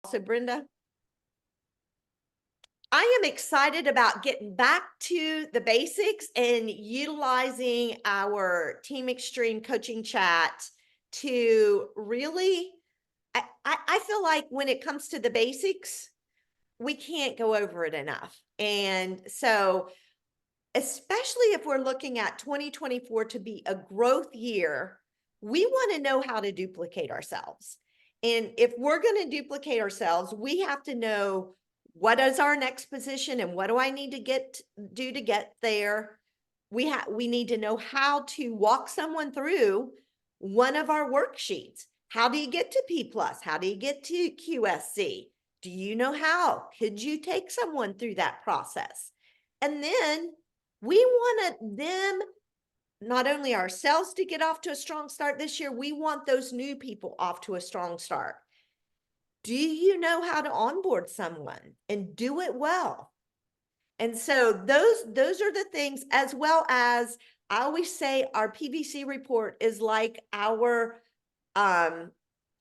Also, Brenda, I am excited about getting back to the basics and utilizing our Team Extreme coaching chat to really, I feel like when it comes to the basics, we can't go over it enough. And so, especially if we're looking at 2024 to be a growth year, we want to know how to duplicate ourselves. And if we're going to duplicate ourselves, we have to know what is our next position and what do I need to do to get there. We need to know how to walk someone through one of our worksheets. How do you get to P plus? How do you get to QSC? Do you know how? Could you take someone through that process? And then we want them, not only ourselves, to get off to a strong start this year, we want those new people off to a strong start. Do you know how to onboard someone and do it well? And so those are the things, as well as I always say our PVC report is like our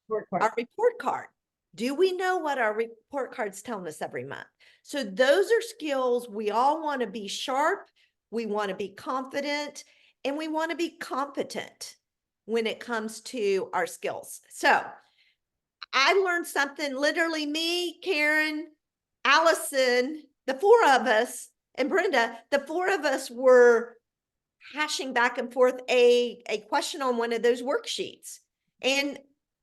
report card. Do we know what our report card's telling us every month? So those are skills. We all want to be sharp. We want to be confident, and we want to be competent when it comes to our skills. So I learned something, literally me, Karen, Allison, the four of us, and Brenda, the four of us were hashing back and forth a question on one of those worksheets. And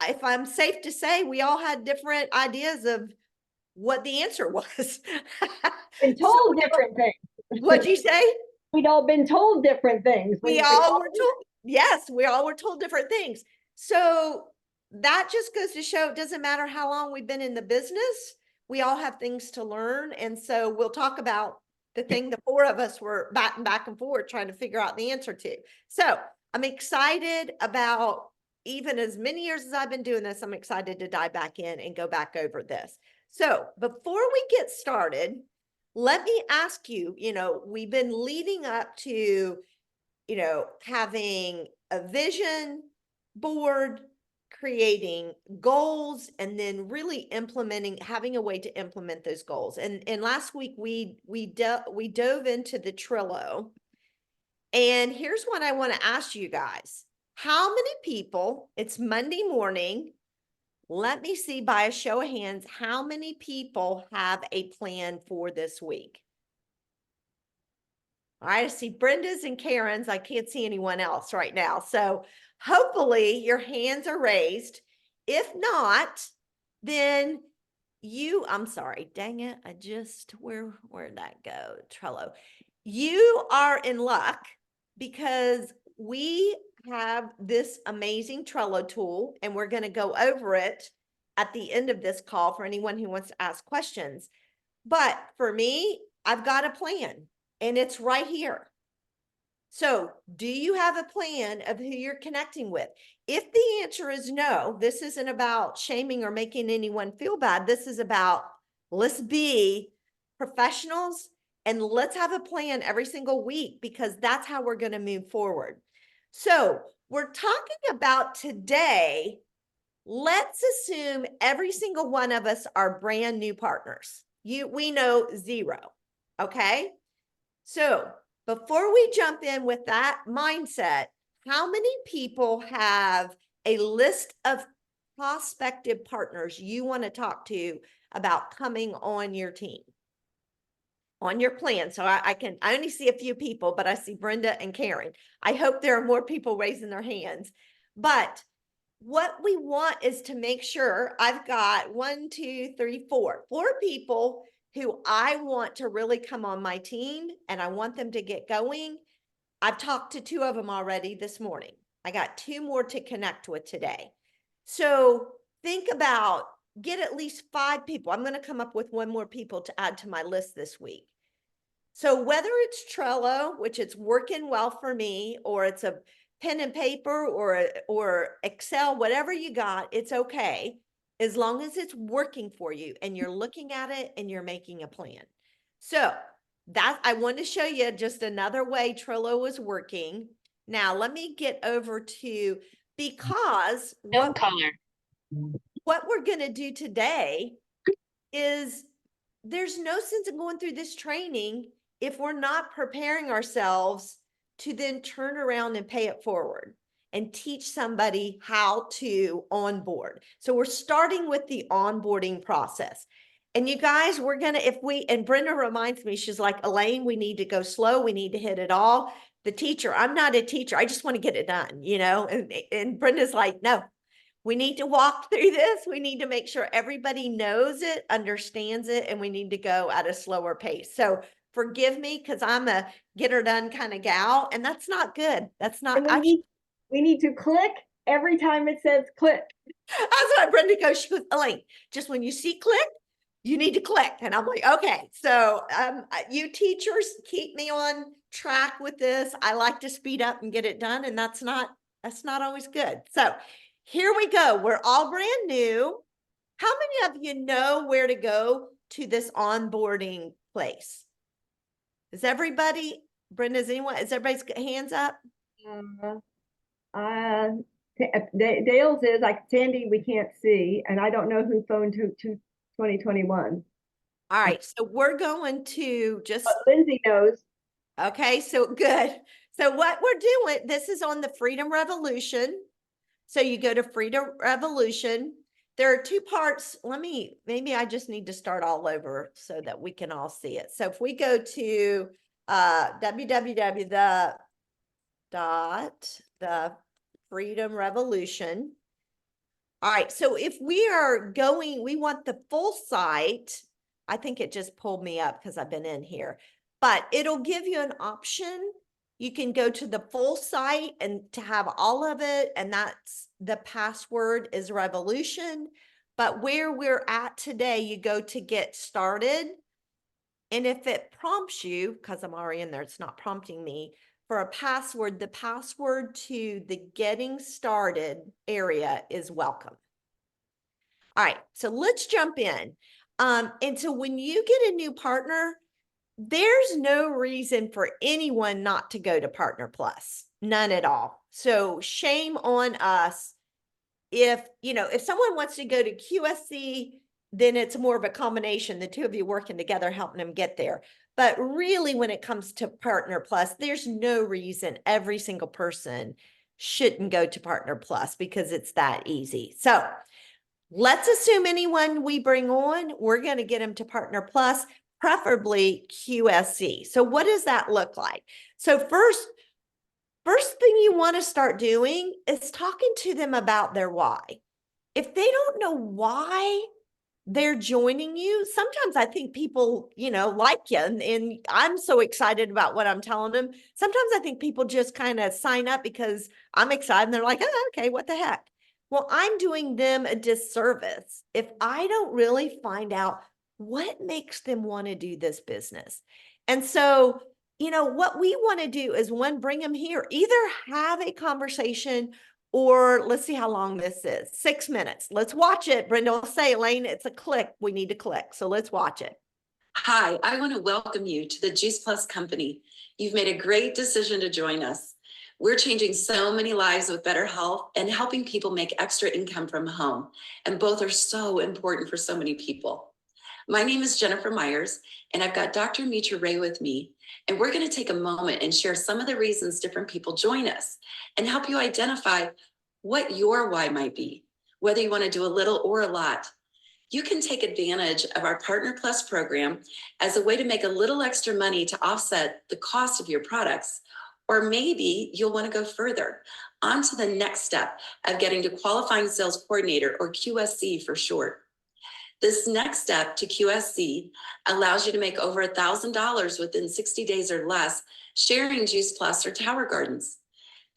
if I'm safe to say, we all had different ideas of what the answer was. And told different things. What'd you say? We'd all been told different things. We all were told, yes, we all were told different things. So that just goes to show it doesn't matter how long we've been in the business. We all have things to learn. And so we'll talk about the thing the four of us were batting back and forth trying to figure out the answer to. So I'm excited about, even as many years as I've been doing this, I'm excited to dive back in and go back over this. So before we get started, let me ask you, we've been leading up to, having a vision board, creating goals, and then really implementing, having a way to implement those goals. And last week we dove into the Trello. And here's what I want to ask you guys. How many people, it's Monday morning, let me see by a show of hands, how many people have a plan for this week? All right, I see Brenda's and Karen's. I can't see anyone else right now. So hopefully your hands are raised. If not, then I'm sorry, dang it. Where'd that go? Trello. You are in luck because we have this amazing Trello tool and we're going to go over it at the end of this call for anyone who wants to ask questions. But for me, I've got a plan. And it's right here. So do you have a plan of who you're connecting with? If the answer is no, this isn't about shaming or making anyone feel bad. This is about, let's be professionals and let's have a plan every single week, because that's how we're going to move forward. So we're talking about today, let's assume every single one of us are brand new partners. We know zero, okay? So before we jump in with that mindset, how many people have a list of prospective partners you want to talk to about coming on your team, on your plan? So I only see a few people, but I see Brenda and Karen. I hope there are more people raising their hands. But what we want is to make sure I've got 4 people who I want to really come on my team and I want them to get going. I've talked to 2 of them already this morning. I got 2 more to connect with today. So think about, get at least 5 people. I'm going to come up with 1 more people to add to my list this week. So whether it's Trello, which it's working well for me, or it's a pen and paper or Excel, whatever you got, it's okay, as long as it's working for you and you're looking at it and you're making a plan. So that, I want to show you just another way Trello is working. Now let me get over to, because No color. what we're going to do today is there's no sense in going through this training if we're not preparing ourselves to then turn around and pay it forward and teach somebody how to onboard. So we're starting with the onboarding process. And you guys, we're gonna, and Brenda reminds me, she's like, Elaine, we need to go slow. We need to hit it all. The teacher, I'm not a teacher. I just want to get it done, and Brenda's like, no, we need to walk through this. We need to make sure everybody knows it, understands it, and we need to go at a slower pace. So forgive me because I'm a get her done kind of gal, and that's not good. That's not, And we need to click every time it says click. that's what Brenda goes. She goes, Elaine, just when you see click, you need to click. And I'm like, okay. So you teachers keep me on track with this. I like to speed up and get it done, and that's not always good. So here we go. We're all brand new. How many of you know where to go to this onboarding place? Is everybody, Brenda, is everybody's hands up? Dale's is like Sandy, we can't see, and I don't know who phoned to 2021. All right, so we're going to just, But Lindsay knows. okay, so good. So what we're doing, this is on the Freedom Revolution. So you go to Freedom Revolution. There are two parts. Maybe I just need to start all over so that we can all see it. So if we go to the Freedom Revolution. All right, so if we are going, we want the full site. I think it just pulled me up because I've been in here, but it'll give you an option. You can go to the full site and to have all of it, and that's the password is revolution. But where we're at today, you go to get started. And if it prompts you, because I'm already in there, it's not prompting me for a password, the password to the getting started area is welcome. All right, so let's jump in. And so when you get a new partner, there's no reason for anyone not to go to Partner Plus, none at all. So shame on us. If someone wants to go to QSC, then it's more of a combination, the two of you working together, helping them get there. But really, when it comes to Partner Plus, there's no reason every single person shouldn't go to Partner Plus because it's that easy. So let's assume anyone we bring on, we're going to get them to Partner Plus, preferably QSC. So what does that look like? So first thing you want to start doing is talking to them about their why. If they don't know why they're joining you, sometimes I think people, like you, and I'm so excited about what I'm telling them. Sometimes I think people just kind of sign up because I'm excited and they're like, oh, okay, what the heck? Well, I'm doing them a disservice if I don't really find out what makes them want to do this business. And so, what we want to do is bring them here, either have a conversation or let's see how long this is. 6 minutes. Let's watch it. Brenda will say, Elaine, it's a click. We need to click. So let's watch it. Hi, I want to welcome you to the Juice Plus Company. You've made a great decision to join us. We're changing so many lives with better health and helping people make extra income from home. And both are so important for so many people. My name is Jennifer Myers, and I've got Dr. Mitra Ray with me. And we're going to take a moment and share some of the reasons different people join us and help you identify what your why might be, whether you want to do a little or a lot. You can take advantage of our Partner Plus program as a way to make a little extra money to offset the cost of your products. Or maybe you'll want to go further on to the next step of getting to Qualifying Sales Coordinator, or QSC for short. This next step to QSC allows you to make over $1,000 within 60 days or less sharing Juice Plus or Tower Gardens.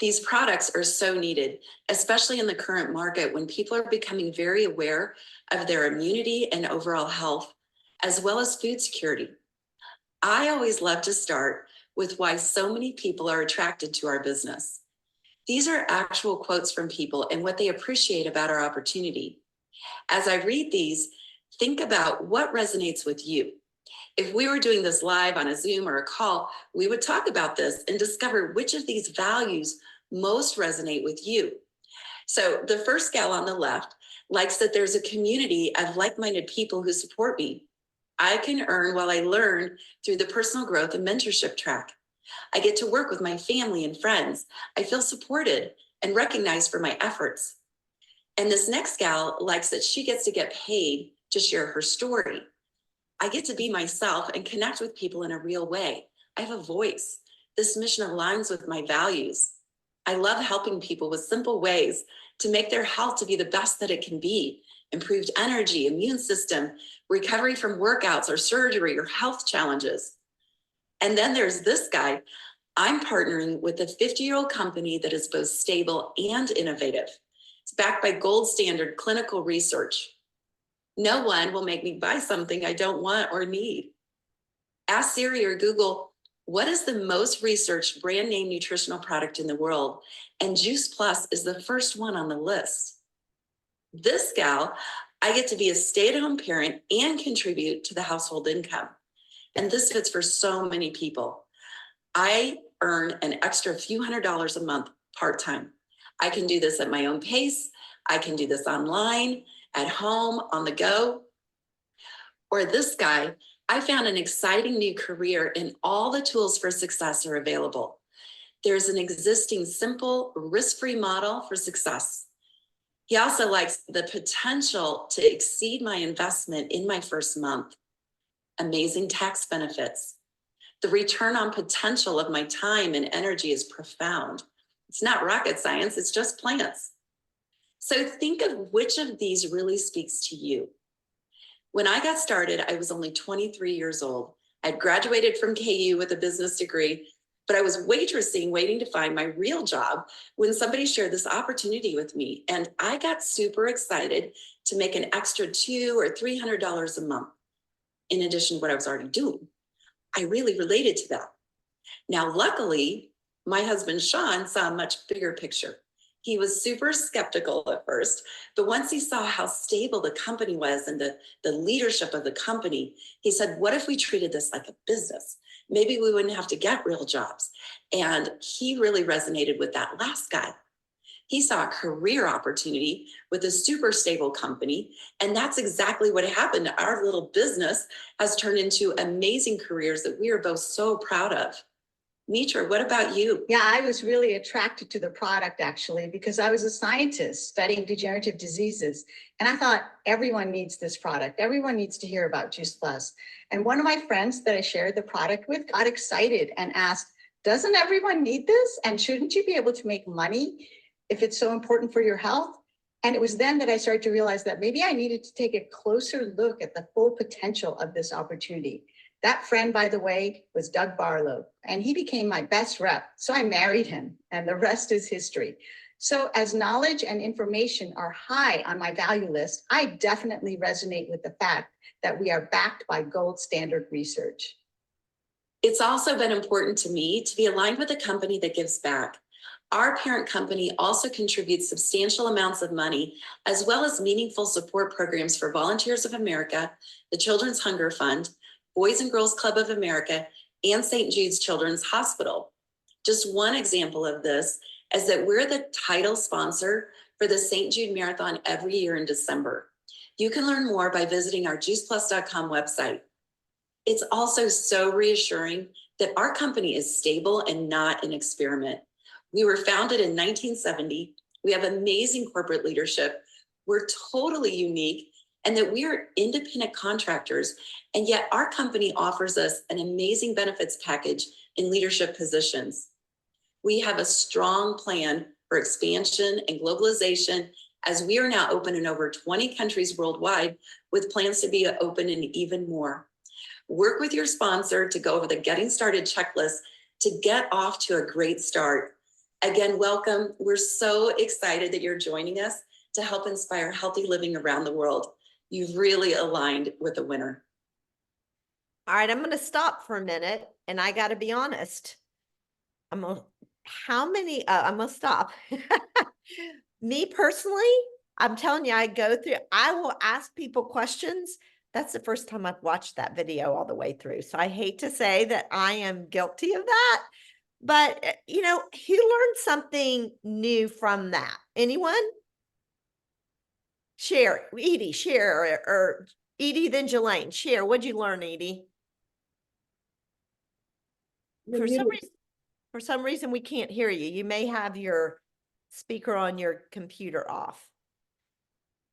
These products are so needed, especially in the current market when people are becoming very aware of their immunity and overall health, as well as food security. I always love to start with why so many people are attracted to our business. These are actual quotes from people and what they appreciate about our opportunity. As I read these, think about what resonates with you. If we were doing this live on a Zoom or a call, we would talk about this and discover which of these values most resonate with you. So the first gal on the left likes that there's a community of like-minded people who support me. I can earn while I learn through the personal growth and mentorship track. I get to work with my family and friends. I feel supported and recognized for my efforts. And this next gal likes that she gets to get paid to share her story. I get to be myself and connect with people in a real way. I have a voice. This mission aligns with my values. I love helping people with simple ways to make their health to be the best that it can be. Improved energy, immune system, recovery from workouts or surgery or health challenges. And then there's this guy. I'm partnering with a 50-year-old company that is both stable and innovative. It's backed by gold standard clinical research. No one will make me buy something I don't want or need. Ask Siri or Google, what is the most researched brand name nutritional product in the world? And Juice Plus is the first one on the list. This gal, I get to be a stay-at-home parent and contribute to the household income. And this fits for so many people. I earn an extra few $100s a month part-time. I can do this at my own pace. I can do this online, at home, on the go. Or this guy, I found an exciting new career and all the tools for success are available. There's an existing simple risk-free model for success. He also likes the potential to exceed my investment in my first month. Amazing tax benefits. The return on potential of my time and energy is profound. It's not rocket science, it's just plants. So think of which of these really speaks to you. When I got started, I was only 23 years old. I'd graduated from KU with a business degree, but I was waitressing, waiting to find my real job when somebody shared this opportunity with me. And I got super excited to make an extra $200 or $300 a month in addition to what I was already doing. I really related to that. Now, luckily, my husband, Sean, saw a much bigger picture. He was super skeptical at first, but once he saw how stable the company was and the leadership of the company, he said, what if we treated this like a business? Maybe we wouldn't have to get real jobs. And he really resonated with that last guy. He saw a career opportunity with a super stable company. And that's exactly what happened. Our little business has turned into amazing careers that we are both so proud of. Mitra, what about you? Yeah, I was really attracted to the product actually, because I was a scientist studying degenerative diseases. And I thought everyone needs this product. Everyone needs to hear about Juice Plus. And one of my friends that I shared the product with got excited and asked, doesn't everyone need this? And shouldn't you be able to make money if it's so important for your health? And it was then that I started to realize that maybe I needed to take a closer look at the full potential of this opportunity. That friend, by the way, was Doug Barlow, and he became my best rep. So I married him, and the rest is history. So as knowledge and information are high on my value list, I definitely resonate with the fact that we are backed by gold standard research. It's also been important to me to be aligned with a company that gives back. Our parent company also contributes substantial amounts of money, as well as meaningful support programs for Volunteers of America, the Children's Hunger Fund, Boys and Girls Club of America, and St. Jude's Children's Hospital. Just one example of this is that we're the title sponsor for the St. Jude Marathon every year in December. You can learn more by visiting our juiceplus.com website. It's also so reassuring that our company is stable and not an experiment. We were founded in 1970. We have amazing corporate leadership. We're totally unique, and that we are independent contractors, and yet our company offers us an amazing benefits package in leadership positions. We have a strong plan for expansion and globalization, as we are now open in over 20 countries worldwide, with plans to be open in even more. Work with your sponsor to go over the Getting Started checklist to get off to a great start. Again, welcome. We're so excited that you're joining us to help inspire healthy living around the world. You've really aligned with a winner. All right, I'm going to stop for a minute, and I got to be honest. I'm going to stop. Me personally, I'm telling you, I will ask people questions. That's the first time I've watched that video all the way through. So I hate to say that I am guilty of that, but who learned something new from that? Anyone? Share, Edie, share, or Edie, then Jelaine, share. What'd you learn, Edie? The For some new- reason, we can't hear you. You may have your speaker on your computer off.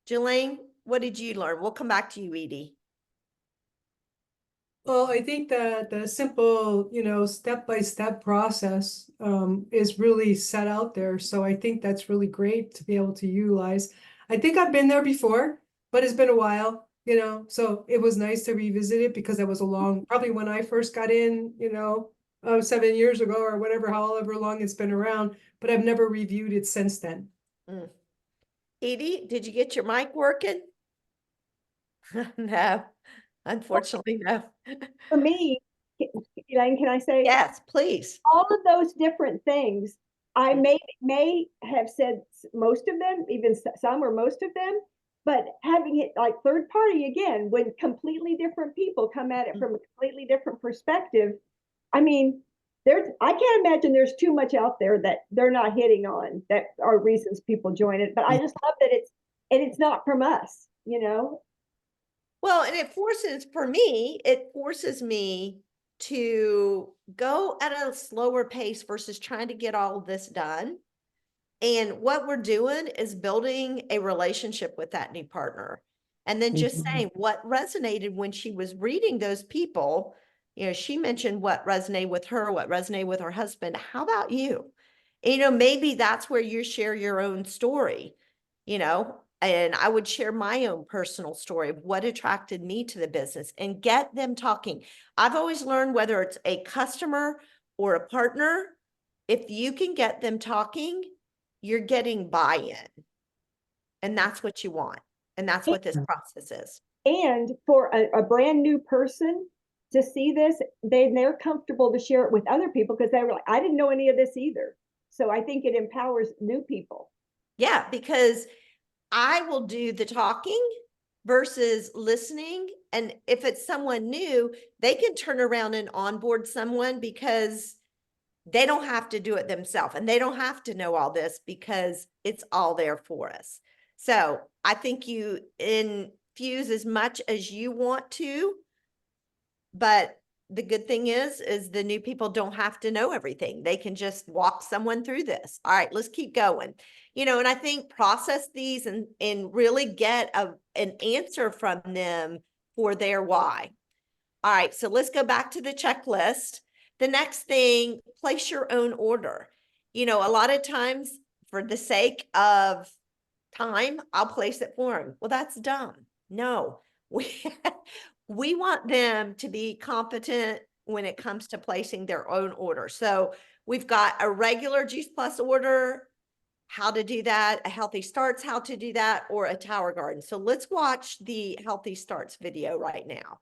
Jelaine, what did you learn? We'll come back to you, Edie. Well, I think that the simple, step-by-step process is really set out there. So I think that's really great to be able to utilize. I think I've been there before, but it's been a while, so it was nice to revisit it because that was probably when I first got in, 7 years ago or whatever, however long it's been around, but I've never reviewed it since then. Edie, did you get your mic working? No, unfortunately, no. For me, Elaine, can I say? Yes, please. All of those different things, I may have said most of them, even some or most of them, but having it like third party again, when completely different people come at it from a completely different perspective, I mean, I can't imagine there's too much out there that they're not hitting on that are reasons people join it. But I just love that it's not from us, Well, and it forces me to go at a slower pace versus trying to get all of this done. And what we're doing is building a relationship with that new partner. And then just saying what resonated when she was reading those people. She mentioned what resonated with her, what resonated with her husband. How about you? Maybe that's where you share your own story, and I would share my own personal story of what attracted me to the business and get them talking. I've always learned whether it's a customer or a partner, if you can get them talking, you're getting buy-in. And that's what you want. And that's what this process is. And for a brand new person to see this, they're comfortable to share it with other people because they were like, I didn't know any of this either. So I think it empowers new people. Yeah, because I will do the talking versus listening. And if it's someone new, they can turn around and onboard someone because they don't have to do it themselves and they don't have to know all this because it's all there for us. So I think you infuse as much as you want to, but the good thing is the new people don't have to know everything. They can just walk someone through this. All right, let's keep going. And I think process these and really get an answer from them for their why. All right, so let's go back to the checklist. The next thing, place your own order. A lot of times for the sake of time, I'll place it for them. Well, that's dumb. No, we want them to be competent when it comes to placing their own order. So we've got a regular Juice Plus order, how to do that, a Healthy Starts, how to do that, or a Tower Garden. So let's watch the Healthy Starts video right now.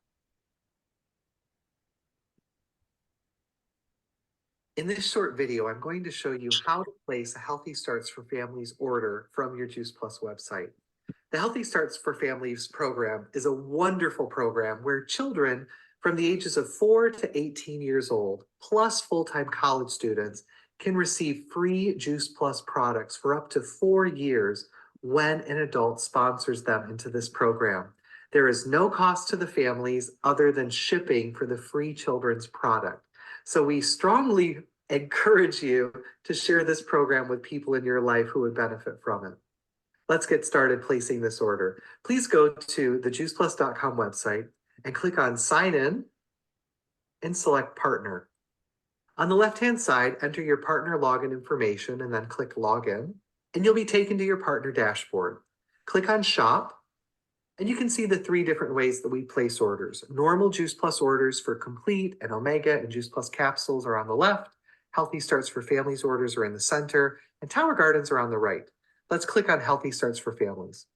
In this short video, I'm going to show you how to place a Healthy Starts for Families order from your Juice Plus website. The Healthy Starts for Families program is a wonderful program where children from the ages of 4 to 18 years old, plus full-time college students, can receive free Juice Plus products for up to 4 years when an adult sponsors them into this program. There is no cost to the families other than shipping for the free children's product. So we strongly encourage you to share this program with people in your life who would benefit from it. Let's get started placing this order. Please go to the juiceplus.com website and click on Sign In and select Partner. On the left-hand side, enter your partner login information and then click Login, and you'll be taken to your partner dashboard. Click on Shop, and you can see the 3 different ways that we place orders. Normal Juice Plus orders for Complete and Omega and Juice Plus capsules are on the left. Healthy Starts for Families orders are in the center, and Tower Gardens are on the right. Let's click on Healthy Starts for Families.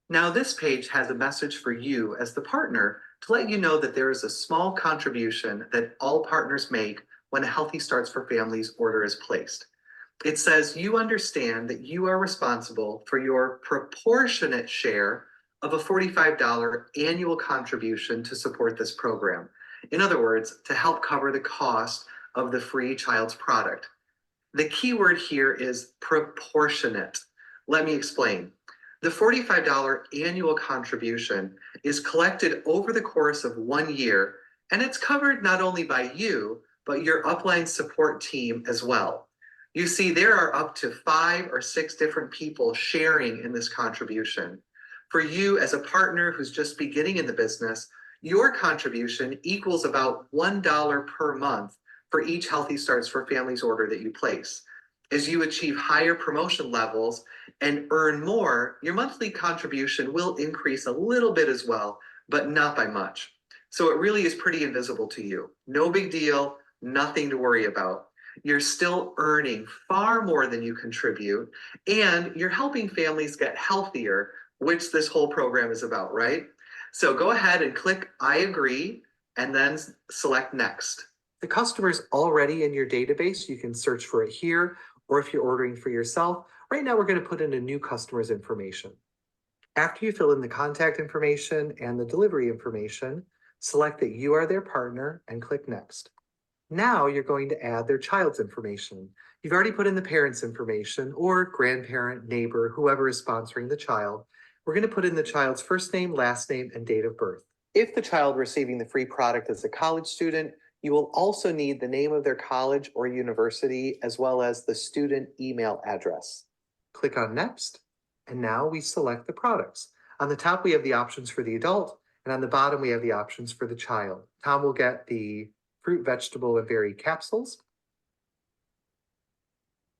Now this page has a message for you as the partner to let you know that there is a small contribution that all partners make when a Healthy Starts for Families order is placed. It says you understand that you are responsible for your proportionate share of a $45 annual contribution to support this program. In other words, to help cover the cost of the free child's product. The key word here is proportionate. Let me explain. The The $45 annual contribution is collected over the course of 1 year, and it's covered not only by you, but your upline support team as well. You see, there are up to 5 or 6 different people sharing in this contribution. For you as a partner who's just beginning in the business, your contribution equals about $1 per month for each Healthy Starts for Families order that you place. As you achieve higher promotion levels and earn more, your monthly contribution will increase a little bit as well, but not by much. So it really is pretty invisible to you. No big deal, nothing to worry about. You're still earning far more than you contribute, and you're helping families get healthier, which this whole program is about, right? So go ahead and click I agree, and then select next. The customer's already in your database. You can search for it here, or if you're ordering for yourself, right now we're going to put in a new customer's information. After you fill in the contact information and the delivery information, select that you are their partner and click next. Now you're going to add their child's information. You've already put in the parent's information or grandparent, neighbor, whoever is sponsoring the child. We're going to put in the child's first name, last name, and date of birth. If the child receiving the free product is a college student, you will also need the name of their college or university, as well as the student email address. Click on Next, and now we select the products. On the top, we have the options for the adult, and on the bottom, we have the options for the child. Tom will get the fruit, vegetable, and berry capsules.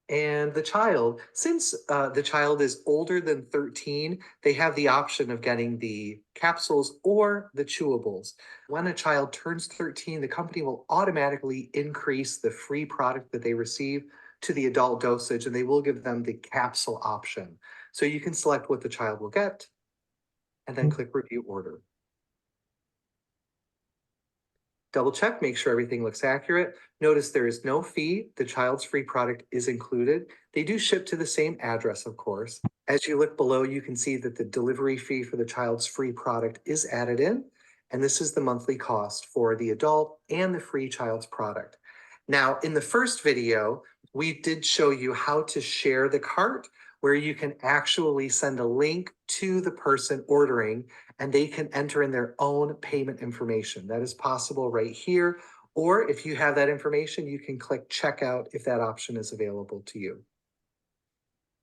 And the child, since the child is older than 13, they have the option of getting the capsules or the chewables. When a child turns 13, the company will automatically increase the free product that they receive to the adult dosage, and they will give them the capsule option. So you can select what the child will get, and then click Review Order. Double check, make sure everything looks accurate. Notice there is no fee. The child's free product is included. They do ship to the same address, of course. As you look below, you can see that the delivery fee for the child's free product is added in, and this is the monthly cost for the adult and the free child's product. Now, in the first video, we did show you how to share the cart, where you can actually send a link to the person ordering and they can enter in their own payment information. That is possible right here. Or if you have that information, you can click checkout if that option is available to you.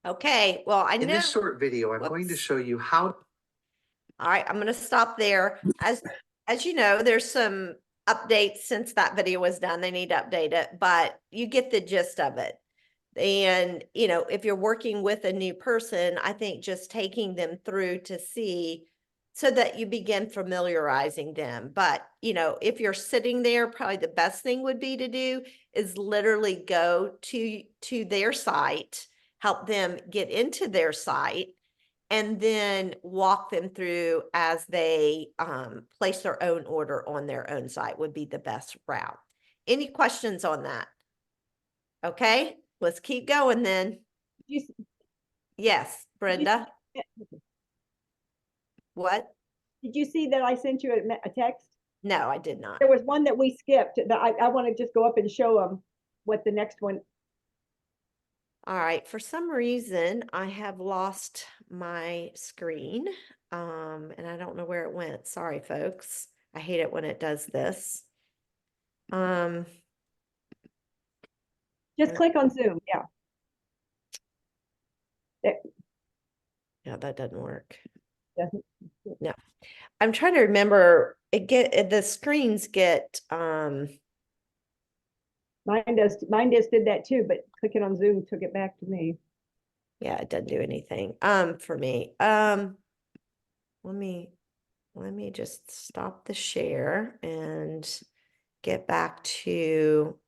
Okay, well, I In know. this short video, I'm going to Whoops. show you how. All right, I'm going to stop there. As you know, there's some updates since that video was done. They need to update it, but you get the gist of it. And, you know, if you're working with a new person, I think just taking them through to see so that you begin familiarizing them. But, you know, if you're sitting there, probably the best thing would be to do is literally go to their site, help them get into their site, and then walk them through as they place their own order on their own site would be the best route. Any questions on that? Okay, let's keep going then. You s- Yes, Brenda, what? Did you see that I sent you a text? No, I did not. There was one that we skipped that I want to just go up and show them what the next one. All right, for some reason, I have lost my screen, and I don't know where it went. Sorry, folks. I hate it when it does this. Just click on Zoom. Yeah. Yeah, that doesn't work. Doesn't- No, I'm trying to remember. The screens get Mine just did that too, but clicking on Zoom took it back to me. yeah, it doesn't do anything for me. Let me just stop the share and get back to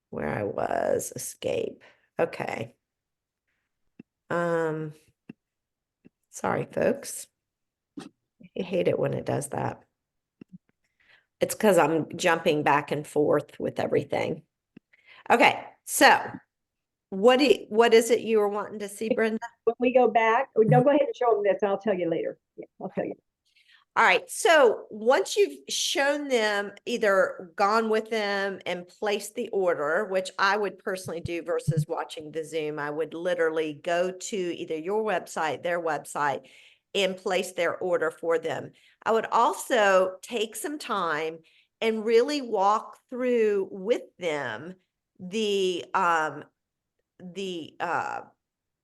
where I was. Escape. Okay. Sorry, folks. I hate it when it does that. It's because I'm jumping back and forth with everything. Okay, so what is it you were wanting to see, Brenda? When we go back, no, go ahead and show them this and I'll tell you later. Yeah, I'll tell you. All right, so once you've shown them, either gone with them and placed the order, which I would personally do versus watching the Zoom, I would literally go to either your website, their website, and place their order for them. I would also take some time and really walk through with them the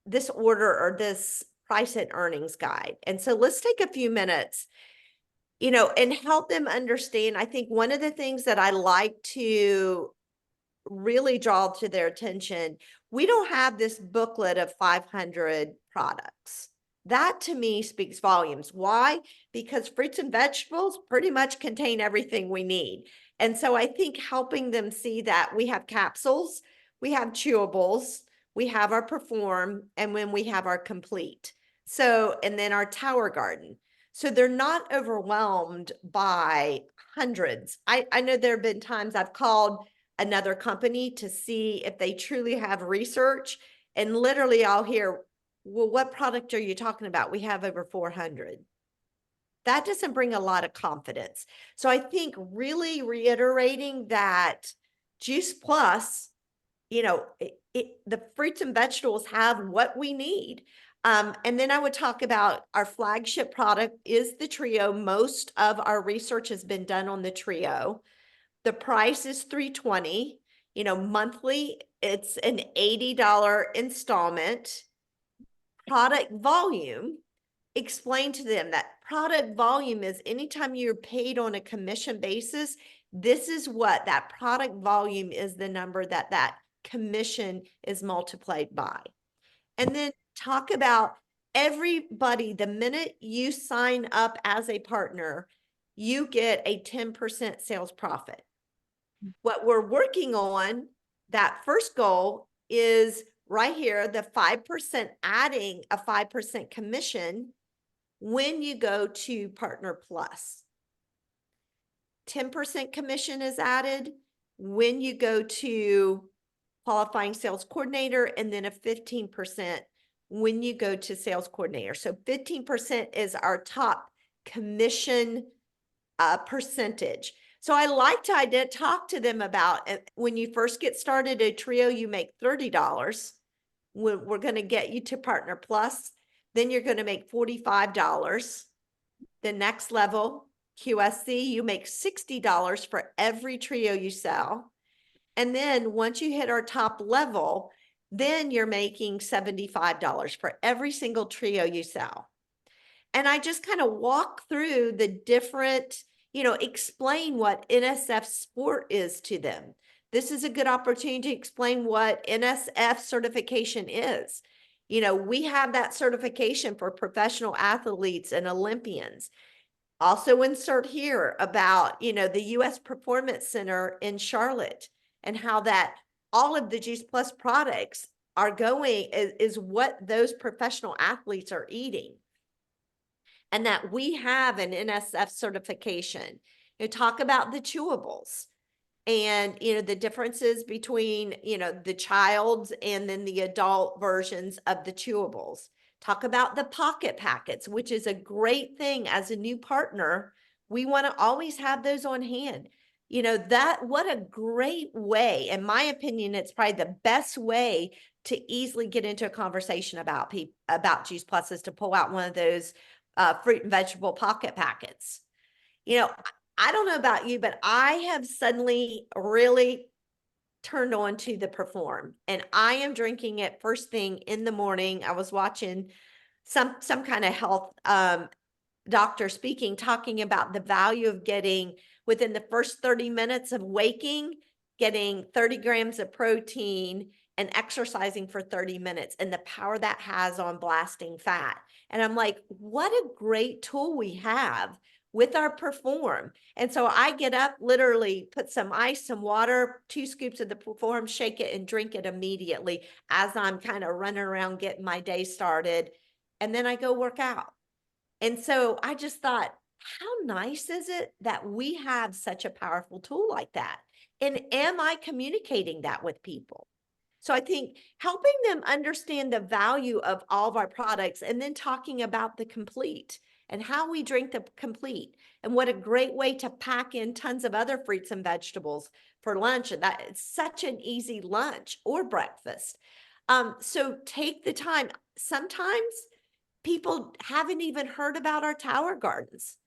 this order or this price and earnings guide. And so let's take a few minutes, and help them understand. I think one of the things that I like to really draw to their attention, we don't have this booklet of 500 products. That to me speaks volumes. Why? Because fruits and vegetables pretty much contain everything we need. And so I think helping them see that we have capsules, we have chewables, we have our Perform, and when we have our Complete. So, and then our Tower Garden. So they're not overwhelmed by hundreds. I know there have been times I've called another company to see if they truly have research, and literally I'll hear, well, what product are you talking about? We have over 400. That doesn't bring a lot of confidence. So I think really reiterating that Juice Plus, the fruits and vegetables have what we need. And then I would talk about our flagship product is the Trio. Most of our research has been done on the Trio. The price is $320. Monthly, it's an $80 installment. Product volume, explain to them that product volume is anytime you're paid on a commission basis, this is what that product volume is, the number that commission is multiplied by. And then talk about everybody, the minute you sign up as a partner, you get a 10% sales profit. What we're working on, that first goal is right here, the 5%, adding a 5% commission when you go to Partner Plus. 10% commission is added when you go to Qualifying Sales Coordinator, and then a 15% when you go to Sales Coordinator. So 15% is our top commission percentage. So I like to talk to them about when you first get started a Trio, you make $30. We're going to get you to Partner Plus. Then you're going to make $45. The next level, QSC, you make $60 for every Trio you sell. And then once you hit our top level, then you're making $75 for every single Trio you sell. And I just kind of walk through the different, explain what NSF sport is to them. This is a good opportunity to explain what NSF certification is. We have that certification for professional athletes and Olympians. Also insert here about, the U.S. Performance Center in Charlotte, and how that all of the Juice Plus products are going is what those professional athletes are eating. And that we have an NSF certification. Talk about the chewables and, the differences between, the child's and then the adult versions of the chewables. Talk about the pocket packets, which is a great thing as a new partner. We want to always have those on hand. What a great way, in my opinion, it's probably the best way to easily get into a conversation about Juice Plus is to pull out one of those fruit and vegetable pocket packets. I don't know about you, but I have suddenly really turned on to the Perform, and I am drinking it first thing in the morning. I was watching some kind of health doctor speaking, talking about the value of getting within the first 30 minutes of waking, getting 30 grams of protein and exercising for 30 minutes, and the power that has on blasting fat. And I'm like, what a great tool we have with our Perform. And so I get up, literally put some ice, some water, 2 scoops of the Perform, shake it and drink it immediately as I'm kind of running around getting my day started. And then I go work out. And so I just thought, how nice is it that we have such a powerful tool like that? And am I communicating that with people? So I think helping them understand the value of all of our products, and then talking about the Complete and how we drink the complete, and what a great way to pack in tons of other fruits and vegetables for lunch. And that it's such an easy lunch or breakfast. So take the time. Sometimes people haven't even heard about our tower gardens.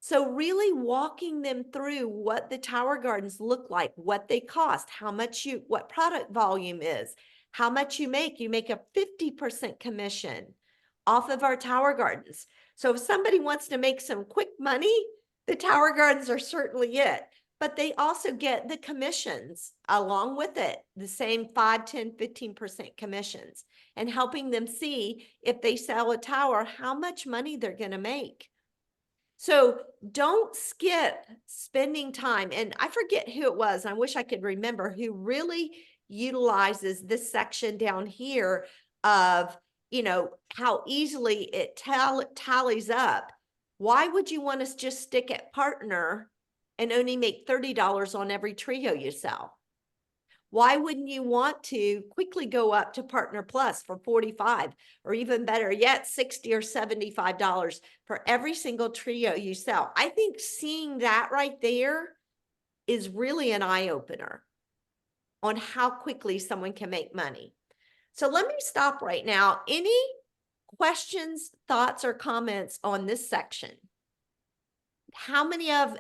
So really walking them through what the tower gardens look like, what they cost, what product volume is, how much you make a 50% commission off of our tower gardens. So if somebody wants to make some quick money, the tower gardens are certainly it. But they also get the commissions along with it, the same 5, 10, 15% commissions, and helping them see if they sell a tower, how much money they're going to make. So don't skip spending time. And I forget who it was. I wish I could remember who really utilizes this section down here of, how easily it tallies up. Why would you want to just stick at partner and only make $30 on every trio you sell? Why wouldn't you want to quickly go up to Partner Plus for 45, or even better yet, 60 or $75 for every single trio you sell? I think seeing that right there is really an eye opener on how quickly someone can make money. So let me stop right now. Any questions, thoughts, or comments on this section? How many of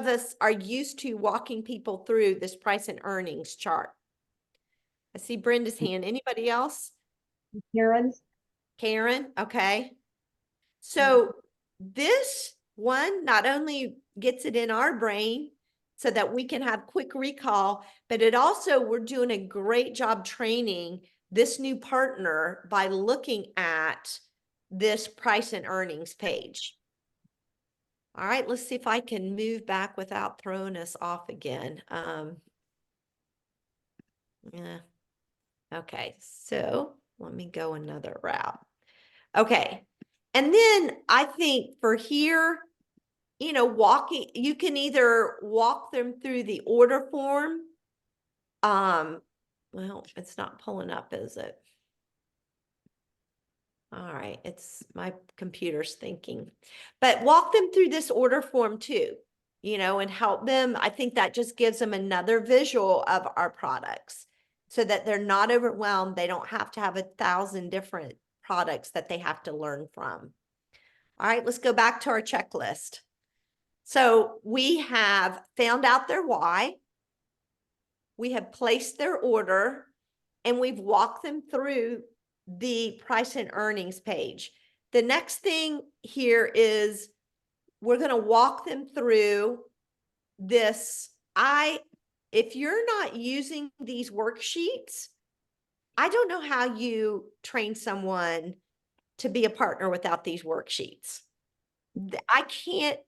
us are used to walking people through this price and earnings chart? I see Brenda's hand. Anybody else? Karen's. Karen, okay. So this one not only gets it in our brain so that we can have quick recall, but it also, we're doing a great job training this new partner by looking at this price and earnings page. All right, let's see if I can move back without throwing us off again. Yeah. Okay, so let me go another route. Okay, and then I think for here, walking, you can either walk them through the order form. Well, it's not pulling up, is it? All right, it's my computer's thinking, but walk them through this order form too, and help them. I think that just gives them another visual of our products so that they're not overwhelmed. They don't have to have 1,000 different products that they have to learn from. All right, let's go back to our checklist. So we have found out their why. We have placed their order, and we've walked them through the price and earnings page. The next thing here is we're going to walk them through this. If you're not using these worksheets, I don't know how you train someone to be a partner without these worksheets. I can't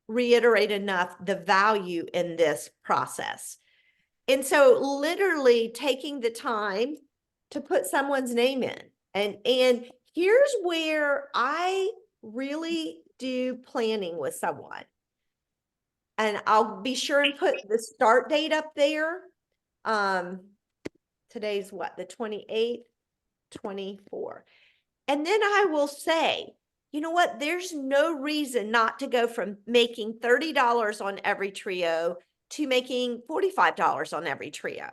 reiterate enough the value in this process. And so literally taking the time to put someone's name in. And here's where I really do planning with someone. And I'll be sure and put the start date up there. Today's what, the 28th, 24. And then I will say, you know what, there's no reason not to go from making $30 on every trio to making $45 on every trio.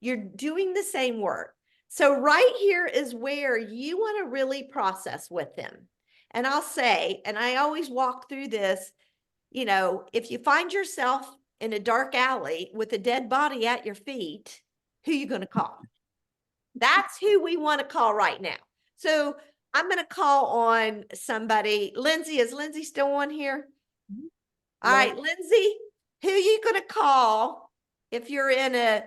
You're doing the same work. So right here is where you want to really process with them. And I'll say, and I always walk through this, if you find yourself in a dark alley with a dead body at your feet, who are you going to call? That's who we want to call right now. So I'm going to call on somebody. Lindsay, is Lindsay still on here? All right, Lindsay, who are you going to call if you're in a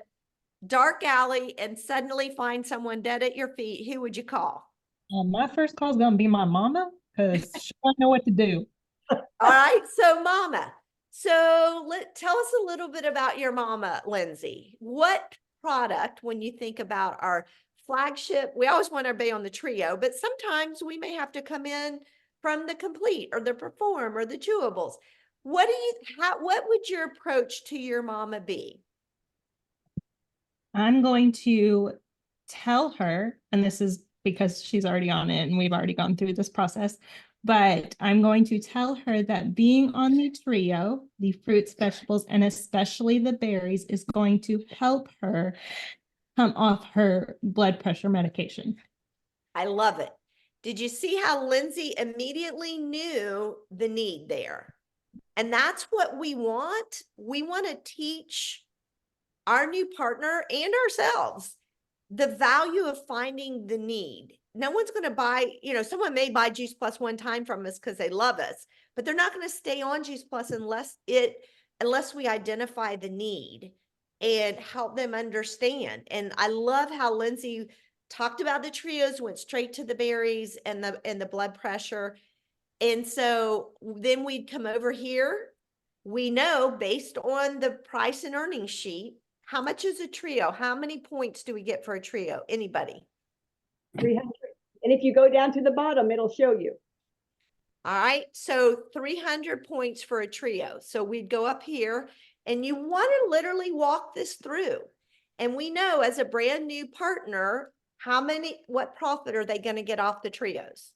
dark alley and suddenly find someone dead at your feet? Who would you call? My first call is going to be my mama because she don't know what to do. All right, so mama. So tell us a little bit about your mama, Lindsay. What product, when you think about our flagship, we always want everybody on the trio, but sometimes we may have to come in from the complete or the perform or the chewables. What would your approach to your mama be? I'm going to tell her, and this is because she's already on it and we've already gone through this process, but I'm going to tell her that being on the trio, the fruits, vegetables, and especially the berries, is going to help her come off her blood pressure medication. I love it. Did you see how Lindsay immediately knew the need there? And that's what we want. We want to teach our new partner and ourselves the value of finding the need. No one's going to buy, someone may buy Juice Plus one time from us because they love us, but they're not going to stay on Juice Plus unless we identify the need and help them understand. And I love how Lindsay talked about the trios, went straight to the berries and the blood pressure. And so then we'd come over here. We know based on the price and earnings sheet, how much is a trio? How many points do we get for a trio? Anybody? 300. And if you go down to the bottom, it'll show you. All right. So 300 points for a trio. So we'd go up here and you want to literally walk this through. And we know as a brand new partner, what profit are they going to get off the trios?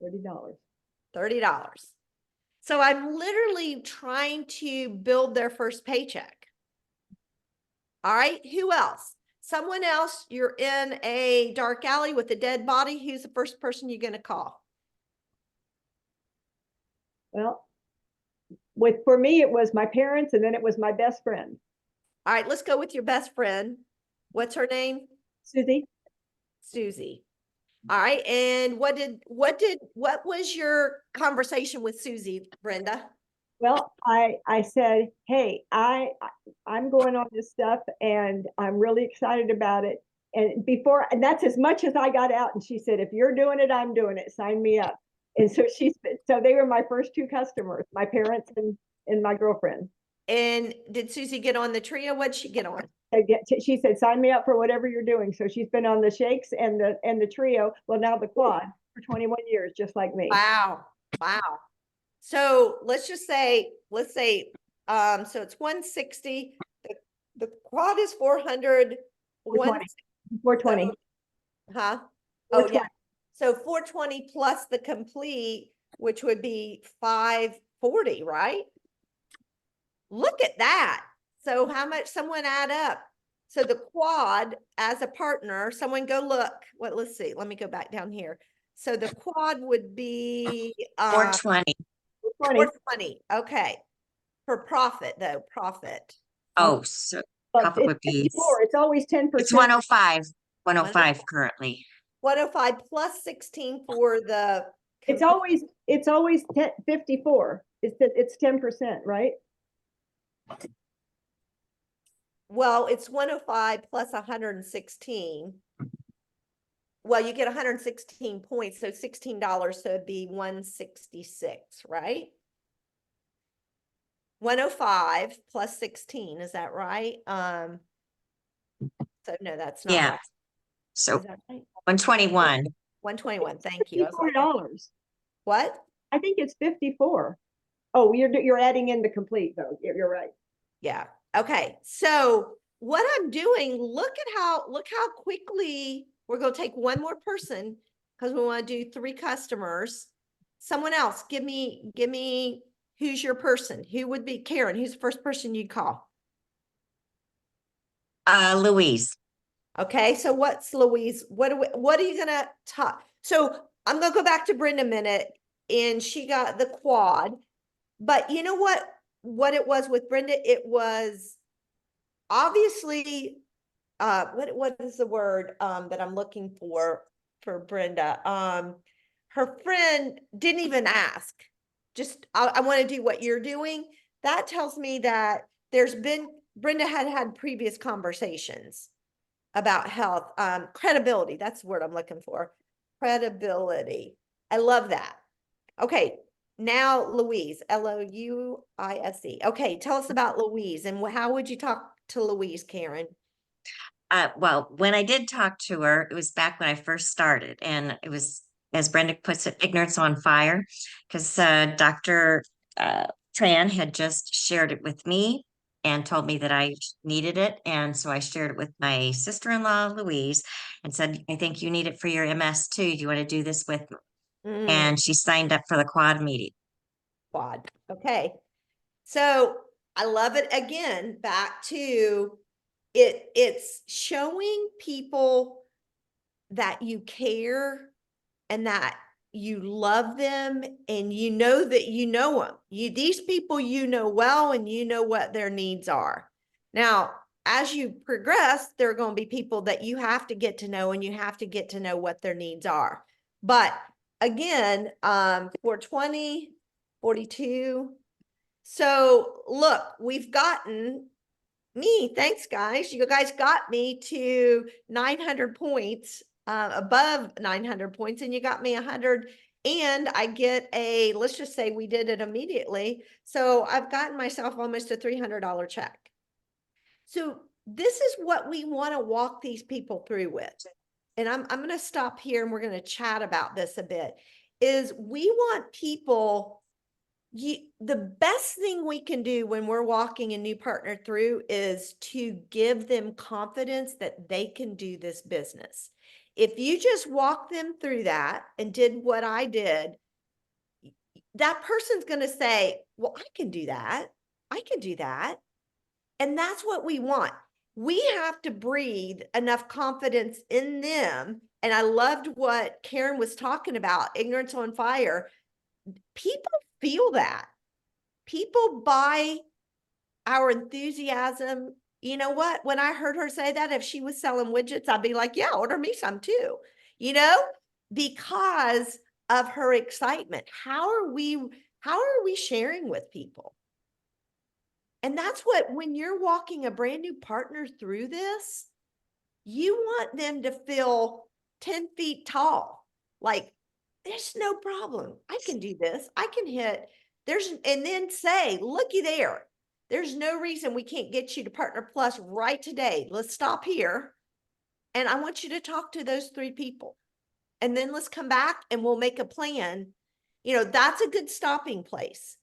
$30. $30. So I'm literally trying to build their first paycheck. All right, who else? Someone else, you're in a dark alley with a dead body. Who's the first person you're going to call? Well, for me, it was my parents and then it was my best friend. All right, let's go with your best friend. What's her name? Susie. Susie. All right, and what was your conversation with Susie, Brenda? Well, I said, hey, I'm going on this stuff and I'm really excited about it. And that's as much as I got out. And she said, if you're doing it, I'm doing it. Sign me up. And so so they were my first two customers, my parents and my girlfriend. And did Susie get on the trio? What'd she get on? She said, sign me up for whatever you're doing. So she's been on the shakes and the trio. Well, now the quad for 21 years, just like me. Wow. Wow. So let's say, so it's 160, the quad is 400, 420. Huh? 420. Oh yeah. So 420 plus the complete, which would be 540, right? Look at that. So how much, someone add up. So the quad as a partner, someone go look. Let's see. Let me go back down here. So the quad would be 420. 420. Okay. For profit though, profit. Oh, so But profit would be, 54. It's always 10%. it's 105, 105 currently. 105 plus 16 for the. It's always 54. It's 10%, right? Well, it's 105 plus 116. Well, you get 116 points, so $16, so it'd be 166, right? 105 plus 16, is that right? So no, that's not Yeah. right. So Is that right? 121. 121, thank you. I was like, $54. what? I think it's 54. Oh, you're adding in the complete though. You're right. Yeah. Okay. So what I'm doing, look how quickly we're going to take one more person because we want to do 3 customers. Someone else, give me who's your person? Who would be Karen? Who's the first person you'd call? Louise. Okay. So what's Louise? What are you going to talk? So I'm going to go back to Brenda a minute and she got the quad, but you know what it was with Brenda? It was obviously, what is the word that I'm looking for Brenda? Her friend didn't even ask. Just I want to do what you're doing. That tells me that Brenda had previous conversations about health, credibility. That's the word I'm looking for. Credibility. I love that. Okay. Now, Louise, Louise. Okay, tell us about Louise and how would you talk to Louise, Karen? Well, when I did talk to her, it was back when I first started, and it was, as Brenda puts it, ignorance on fire, because Dr. Tran had just shared it with me and told me that I needed it. And so I shared it with my sister-in-law, Louise, and said, I think you need it for your MS too. Do you want to do this with me? Mm, and she signed up for the quad meeting. quad. Okay. So I love it again, back to it's showing people that you care and that you love them and you know that you know them. These people you know well and you know what their needs are. Now, as you progress, there are going to be people that you have to get to know and you have to get to know what their needs are. But again, 420, 42. So look, we've gotten me, thanks guys. You guys got me to 900 points, above 900 points, and you got me 100. And I get let's just say we did it immediately. So I've gotten myself almost a $300 check. So this is what we want to walk these people through with. And I'm going to stop here and we're going to chat about this a bit. Is we want people, the best thing we can do when we're walking a new partner through is to give them confidence that they can do this business. If you just walk them through that and did what I did, that person's going to say, well, I can do that. I can do that. And that's what we want. We have to breathe enough confidence in them. And I loved what Karen was talking about, ignorance on fire. People feel that. People buy our enthusiasm. You know what? When I heard her say that, if she was selling widgets, I'd be like, yeah, order me some too, because of her excitement. How are we sharing with people? And that's what, when you're walking a brand new partner through this, you want them to feel 10 feet tall. Like, there's no problem. I can do this. I can hit. And then say, looky there. There's no reason we can't get you to Partner Plus right today. Let's stop here. And I want you to talk to those 3 people. And then let's come back and we'll make a plan. That's a good stopping place.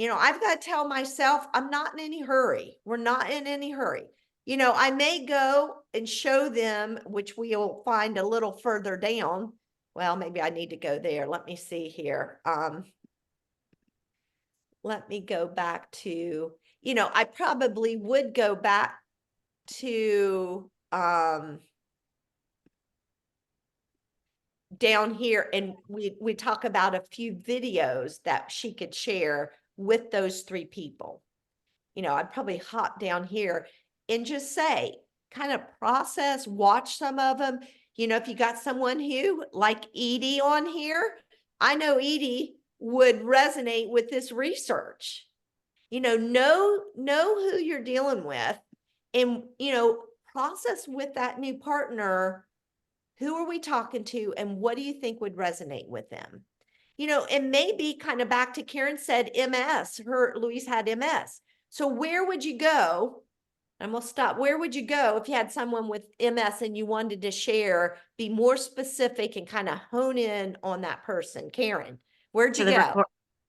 I've got to tell myself, I'm not in any hurry. We're not in any hurry. I may go and show them, which we'll find a little further down. Well, maybe I need to go there. Let me see here. Let me go back to, I probably would go back to down here, and we talk about a few videos that she could share with those 3 people. I'd probably hop down here and just say, kind of process, watch some of them. If you got someone who, like Edie on here, I know Edie would resonate with this research. Know who you're dealing with, and, process with that new partner. Who are we talking to, and what do you think would resonate with them? And maybe kind of back to Karen said, MS, Louise had MS. So where would you go? And we'll stop. Where would you go if you had someone with MS and you wanted to share, be more specific and kind of hone in on that person? Karen, where'd you To the go?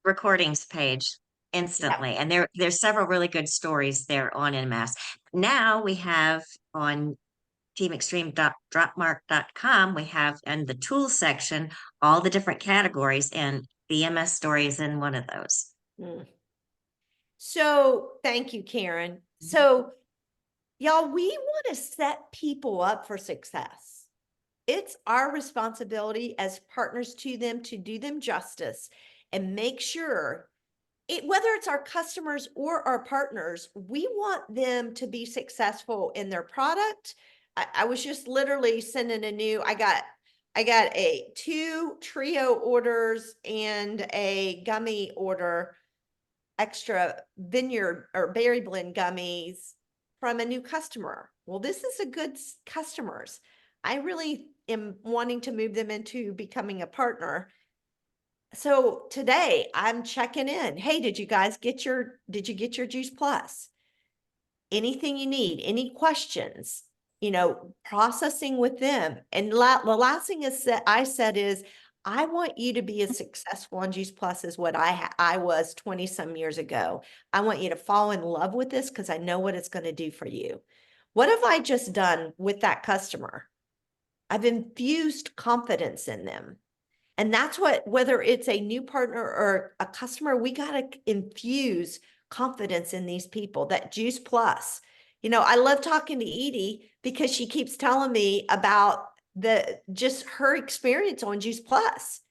recordings page instantly. And there's several really good stories there on MS. Now we have on teamextreme.dropmark.com, we have in the tools section all the different categories, and the MS story is in one of those. So thank you, Karen. So y'all, we want to set people up for success. It's our responsibility as partners to them to do them justice and make sure whether it's our customers or our partners, we want them to be successful in their product. I was just literally sending I got 2 trio orders and a gummy order, extra vineyard or berry blend gummies from a new customer. Well, this is a good customers. I really am wanting to move them into becoming a partner. So today I'm checking in. Hey, did you get your Juice Plus? Anything you need, any questions, processing with them. And the last thing I said is, I want you to be as successful on Juice Plus as what I was 20 some years ago. I want you to fall in love with this because I know what it's going to do for you. What have I just done with that customer? I've infused confidence in them. And that's what, whether it's a new partner or a customer, we got to infuse confidence in these people, that Juice Plus. You know, I love talking to Edie because she keeps telling me about just her experience on Juice Plus.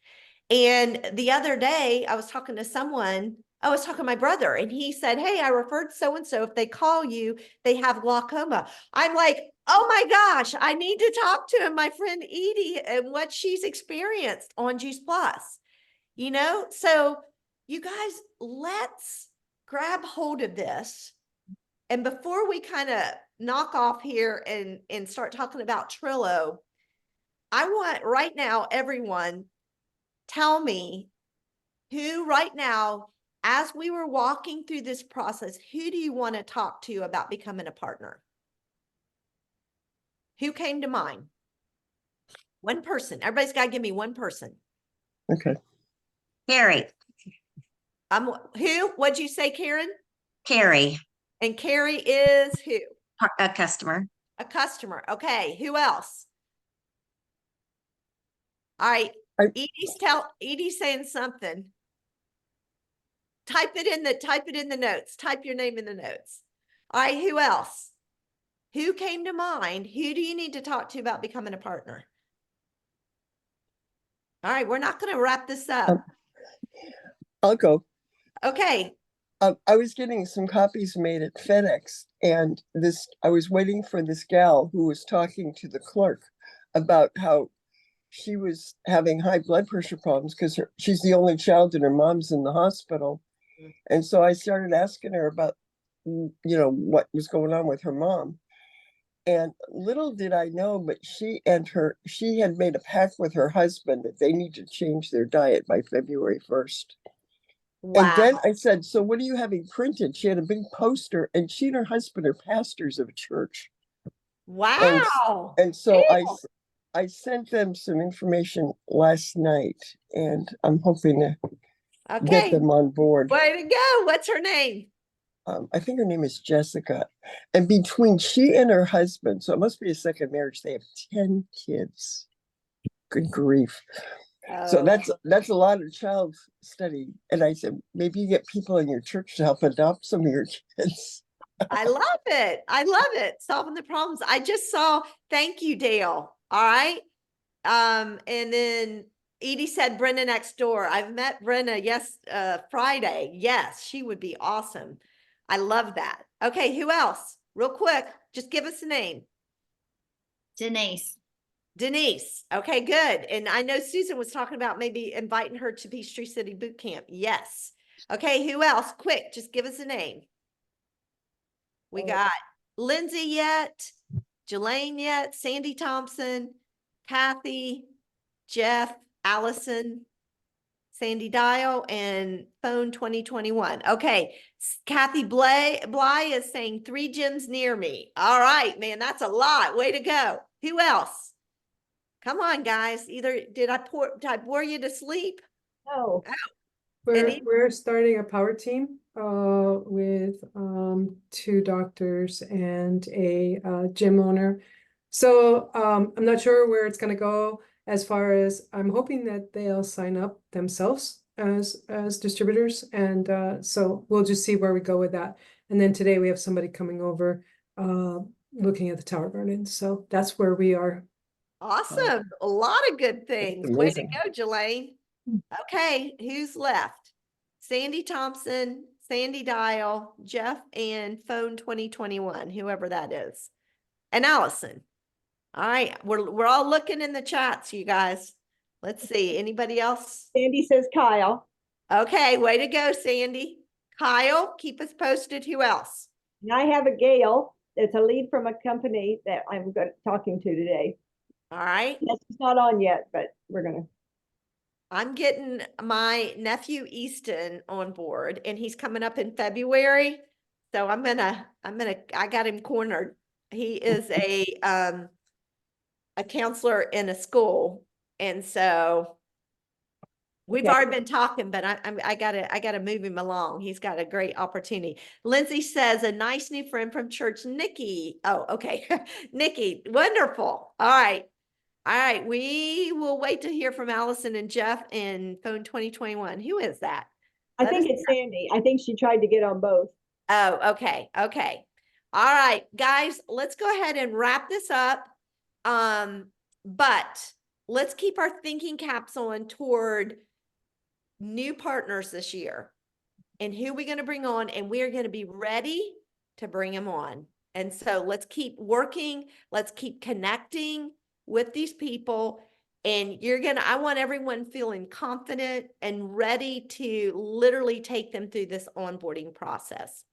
And the other day I was talking to someone, I was talking to my brother, and he said, hey, I referred so-and-so. If they call you, they have glaucoma. I'm like, oh my gosh, I need to talk to my friend Edie and what she's experienced on Juice Plus. You know, so you guys, let's grab hold of this. And before we kind of knock off here and start talking about Trillo, I want right now, everyone, tell me who right now, as we were walking through this process, who do you want to talk to about becoming a partner? Who came to mind? One person. Everybody's got to give me one person. Okay. Carrie, Who? What'd you say, Karen? Carrie, And Carrie is who? a customer. A customer. Okay. Who else? All right. Edie's saying something. Type it in the notes. Type your name in the notes. All right. Who else? Who came to mind? Who do you need to talk to about becoming a partner? All right. We're not going to wrap this up. I'll go. Okay. I was getting some copies made at FedEx, and I was waiting for this gal who was talking to the clerk about how she was having high blood pressure problems because she's the only child and her mom's in the hospital. And so I started asking her about, what was going on with her mom. And little did I know, but she had made a pact with her husband that they need to change their diet by February 1st. Wow. And then I said, so what are you having printed? She had a big poster, and she and her husband are pastors of a church. Wow. And so Ew. I sent them some information last night, and I'm hoping to get Okay. them on board. Way to go. What's her name? I think her name is Jessica. And between she and her husband, so it must be a second marriage, they have 10 kids. Good grief. So that's a lot of child study. And I said, maybe you get people in your church to help adopt some of your kids. I love it. I love it. Solving the problems. I just saw, thank you, Dale. All right. And then Edie said Brenda next door. I've met Brenda, Friday. Yes, she would be awesome. I love that. Okay, who else? Real quick, just give us a name. Denise. Denise. Okay, good. And I know Susan was talking about maybe inviting her to Peachtree City Boot Camp. Yes. Okay, who else? Quick, just give us a name. We got Lindsay yet, Jelaine yet, Sandy Thompson, Kathy, Jeff, Allison, Sandy Dial, and phone 2021. Okay, Kathy Bly is saying 3 gyms near me. All right, man, that's a lot. Way to go. Who else? Come on, guys. Either did I bore you to sleep? No. We're starting a power team with 2 doctors and a gym owner. So I'm not sure where it's going to go as far as I'm hoping that they'll sign up themselves as distributors. And so we'll just see where we go with that. And then today we have somebody coming over looking at the Tower Garden. So that's where we are. Awesome. A lot of good things. Way to go, Jelaine. Okay, who's left? Sandy Thompson, Sandy Dial, Jeff, and phone 2021, whoever that is. And Allison. All right, we're all looking in the chats, you guys. Let's see. Anybody else? Sandy says Kyle. Okay, way to go, Sandy. Kyle, keep us posted. Who else? And I have a Gail. It's a lead from a company that I'm talking to today. All right. Yes, it's not on yet, but we're gonna. I'm getting my nephew Easton on board, and he's coming up in February. So I got him cornered. He is a counselor in a school. And so we've already been talking, but I gotta move him along. He's got a great opportunity. Lindsay says a nice new friend from church, Nikki. Oh, okay. Nikki, wonderful. All right. All right, we will wait to hear from Allison and Jeff in phone 2021. Who is that? I Let think us it's Sandy. I think she tried to get on both. Oh, okay, okay. All right, guys, let's go ahead and wrap this up. But let's keep our thinking caps on toward new partners this year and who we're going to bring on, and we're going to be ready to bring them on. And so let's keep working. Let's keep connecting with these people. And I want everyone feeling confident and ready to literally take them through this onboarding process.